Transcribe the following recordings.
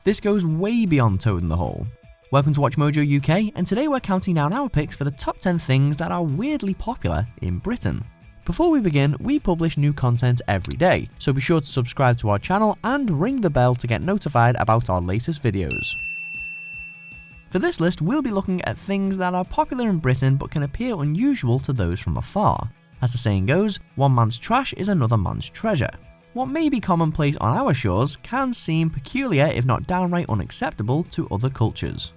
This goes way beyond Toad in the Hole. Welcome to Watch Mojo UK, and today we're counting down our picks for the top 10 things that are weirdly popular in Britain. Before we begin, we publish new content every day, so be sure to subscribe to our channel and ring the bell to get notified about our latest videos. For this list, we'll be looking at things that are popular in Britain but can appear unusual to those from afar. As the saying goes, one man's trash is another man's treasure. What may be commonplace on our shores can seem peculiar if not downright unacceptable to other cultures.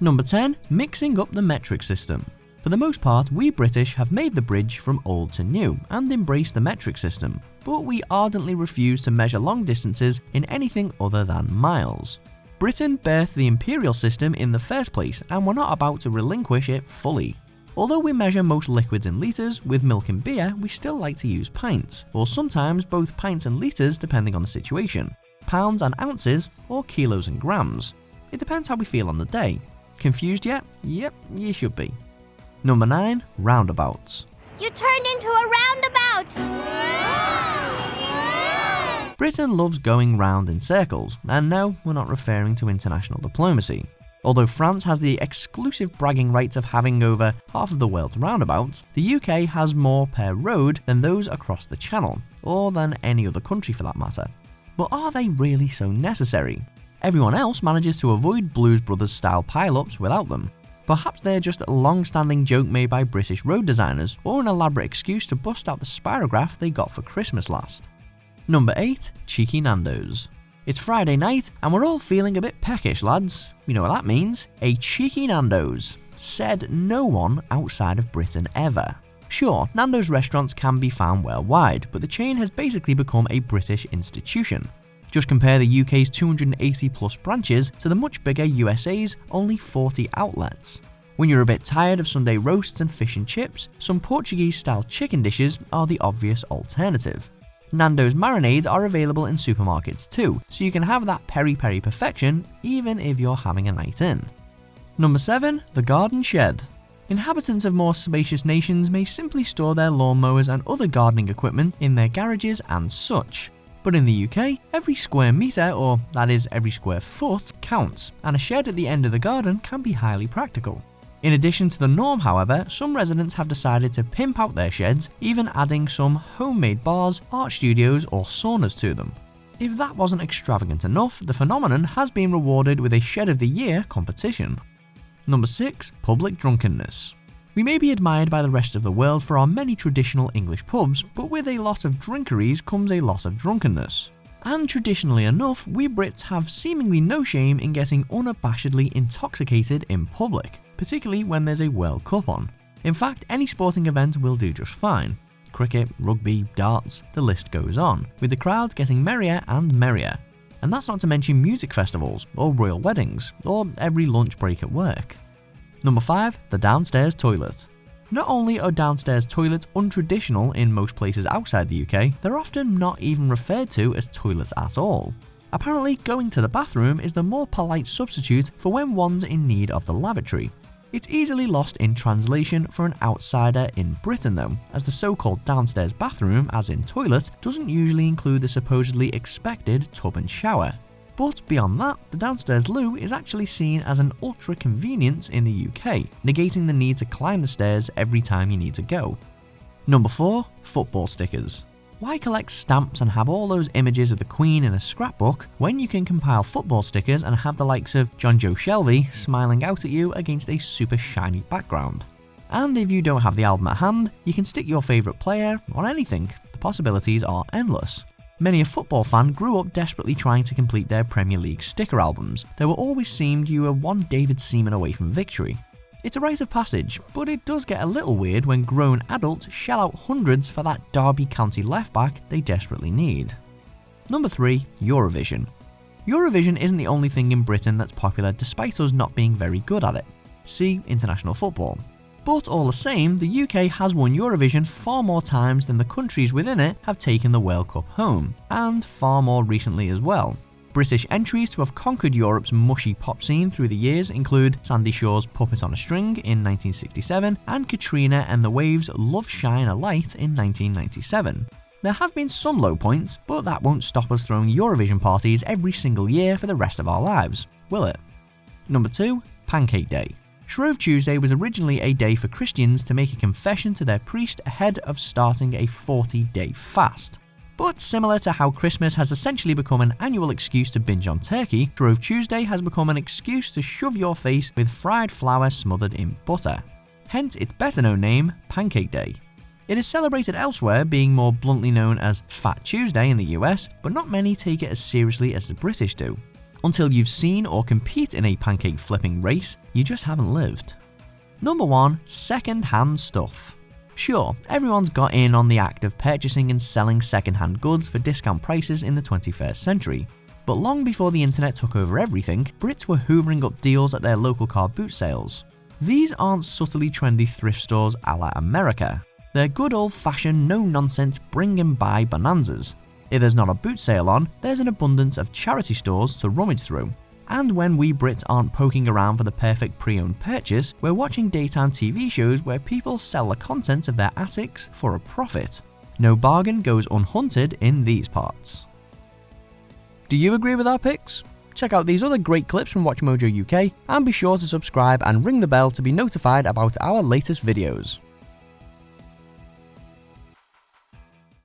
Number 10. Mixing up the metric system. For the most part, we British have made the bridge from old to new and embraced the metric system, but we ardently refuse to measure long distances in anything other than miles. Britain birthed the imperial system in the first place, and we're not about to relinquish it fully. Although we measure most liquids in litres, with milk and beer we still like to use pints, or sometimes both pints and litres depending on the situation, pounds and ounces, or kilos and grams. It depends how we feel on the day. Confused yet? Yep, you should be. Number 9. Roundabouts. You turned into a roundabout! Britain loves going round in circles, and no, we're not referring to international diplomacy. Although France has the exclusive bragging rights of having over half of the world's roundabouts, the UK has more per road than those across the Channel, or than any other country for that matter. But are they really so necessary? Everyone else manages to avoid Blues Brothers style pile-ups without them. Perhaps they're just a long-standing joke made by British road designers, or an elaborate excuse to bust out the spirograph they got for Christmas last. Number 8. Cheeky Nando's. It's Friday night and we're all feeling a bit peckish, lads. You know what that means? A Cheeky Nando's. Said no one outside of Britain ever. Sure, Nando's restaurants can be found worldwide, but the chain has basically become a British institution. Just compare the UK's 280 plus branches to the much bigger USA's only 40 outlets. When you're a bit tired of Sunday roasts and fish and chips, some Portuguese-style chicken dishes are the obvious alternative. Nando's marinades are available in supermarkets too, so you can have that peri-peri perfection even if you're having a night in. Number 7. The Garden Shed. Inhabitants of more spacious nations may simply store their lawnmowers and other gardening equipment in their garages and such. But in the UK, every square metre, or that is every square foot, counts, and a shed at the end of the garden can be highly practical. In addition to the norm, however, some residents have decided to pimp out their sheds, even adding some homemade bars, art studios or saunas to them. If that wasn't extravagant enough, the phenomenon has been rewarded with a Shed of the Year competition. Number 6. Public drunkenness. We may be admired by the rest of the world for our many traditional English pubs, but with a lot of drinkeries comes a lot of drunkenness. And traditionally enough, we Brits have seemingly no shame in getting unabashedly intoxicated in public, particularly when there's a World Cup on. In fact, any sporting event will do just fine. Cricket, rugby, darts, the list goes on, with the crowds getting merrier and merrier. And that's not to mention music festivals, or royal weddings, or every lunch break at work. Number 5. The downstairs toilet. Not only are downstairs toilets untraditional in most places outside the UK, they're often not even referred to as toilets at all. Apparently, going to the bathroom is the more polite substitute for when one's in need of the lavatory. It's easily lost in translation for an outsider in Britain though, as the so-called downstairs bathroom, as in toilet, doesn't usually include the supposedly expected tub and shower. But beyond that, the downstairs loo is actually seen as an ultra convenience in the UK, negating the need to climb the stairs every time you need to go. Number 4. Football stickers. Why collect stamps and have all those images of the Queen in a scrapbook when you can compile football stickers and have the likes of John Joe Shelby smiling out at you against a super shiny background? And if you don't have the album at hand, you can stick your favourite player on anything. The possibilities are endless. Many a football fan grew up desperately trying to complete their Premier League sticker albums. There were always seemed you were one David Seaman away from victory. It's a rite of passage, but it does get a little weird when grown adults shell out hundreds for that Derby County left back they desperately need. Number 3. Eurovision. Eurovision isn't the only thing in Britain that's popular despite us not being very good at it. See international football. But all the same, the UK has won Eurovision far more times than the countries within it have taken the World Cup home, and far more recently as well. British entries to have conquered Europe's mushy pop scene through the years include Sandy Shaw's Puppet on a String in 1967 and Katrina and the Waves' Love Shine a Light in 1997. There have been some low points, but that won't stop us throwing Eurovision parties every single year for the rest of our lives, will it? Number 2. Pancake Day. Shrove Tuesday was originally a day for Christians to make a confession to their priest ahead of starting a 40-day fast. But similar to how Christmas has essentially become an annual excuse to binge on turkey, Shrove Tuesday has become an excuse to shove your face with fried flour smothered in butter. Hence its better-known name, Pancake Day. It is celebrated elsewhere, being more bluntly known as Fat Tuesday in the US, but not many take it as seriously as the British do. Until you've seen or compete in a pancake flipping race, you just haven't lived. Number 1. Second-hand stuff. Sure, everyone's got in on the act of purchasing and selling second-hand goods for discount prices in the 21st century. But long before the internet took over everything, Brits were hoovering up deals at their local car boot sales. These aren't subtly trendy thrift stores a la America. They're good old-fashioned, no-nonsense bring and buy bonanzas. If there's not a boot sale on, there's an abundance of charity stores to rummage through. And when we Brits aren't poking around for the perfect pre-owned purchase, we're watching daytime TV shows where people sell the contents of their attics for a profit. No bargain goes unhunted in these parts. Do you agree with our picks? Check out these other great clips from WatchMojo UK and be sure to subscribe and ring the bell to be notified about our latest videos.